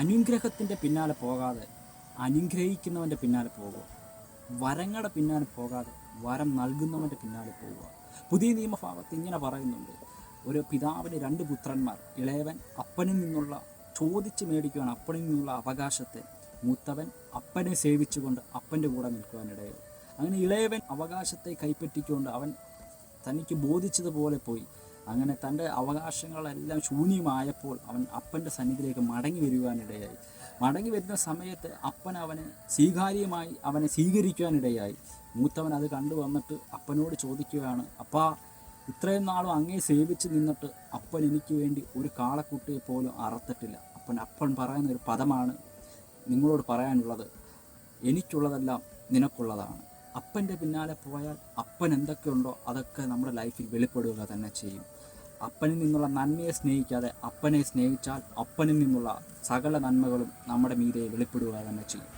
അനുഗ്രഹത്തിൻ്റെ പിന്നാലെ പോകാതെ അനുഗ്രഹിക്കുന്നവൻ്റെ പിന്നാലെ പോകുക. വരങ്ങളുടെ പിന്നാലെ പോകാതെ വരം നൽകുന്നവൻ്റെ പിന്നാലെ പോവുക. പുതിയ നിയമഭാഗത്ത് ഇങ്ങനെ പറയുന്നുണ്ട്, ഒരു പിതാവിന് 2 പുത്രന്മാർ. ഇളയവൻ അപ്പനിൽ നിന്നുള്ള ചോദിച്ച് മേടിക്കുവാൻ അപ്പനിൽ നിന്നുള്ള അവകാശത്തെ, മൂത്തവൻ അപ്പനെ സേവിച്ചുകൊണ്ട് അപ്പൻ്റെ കൂടെ നിൽക്കുവാനിടയായി. അങ്ങനെ ഇളയവൻ അവകാശത്തെ കൈപ്പറ്റിക്കൊണ്ട് അവൻ തനിക്ക് ബോധിച്ചതുപോലെ പോയി. അങ്ങനെ തൻ്റെ അവകാശങ്ങളെല്ലാം ശൂന്യമായപ്പോൾ അവൻ അപ്പൻ്റെ സന്നിധിയിലേക്ക് മടങ്ങി വരുവാനിടയായി. മടങ്ങി വരുന്ന സമയത്ത് അപ്പൻ അവനെ സ്വീകാര്യമായി അവനെ സ്വീകരിക്കുവാനിടയായി. മൂത്തവൻ അത് കണ്ടു വന്നിട്ട് അപ്പനോട് ചോദിക്കുകയാണ്, അപ്പാ, ഇത്രയും നാളും അങ്ങേ സേവിച്ച് നിന്നിട്ട് അപ്പൻ എനിക്ക് വേണ്ടി ഒരു കാളക്കുട്ടിയെ പോലും അറുത്തിട്ടില്ല. അപ്പൻ പറയുന്ന ഒരു പദമാണ് നിങ്ങളോട് പറയാനുള്ളത്, എനിക്കുള്ളതെല്ലാം നിനക്കുള്ളതാണ്. അപ്പൻ്റെ പിന്നാലെ പോയാൽ അപ്പൻ എന്തൊക്കെയുണ്ടോ അതൊക്കെ നമ്മുടെ ലൈഫിൽ വെളിപ്പെടുക തന്നെ ചെയ്യും. അപ്പനിൽ നിന്നുള്ള നന്മയെ സ്നേഹിക്കാതെ അപ്പനെ സ്നേഹിച്ചാൽ അപ്പനിൽ നിന്നുള്ള സകല നന്മകളും നമ്മുടെ മീതെ വെളിപ്പെടുക തന്നെ ചെയ്യും.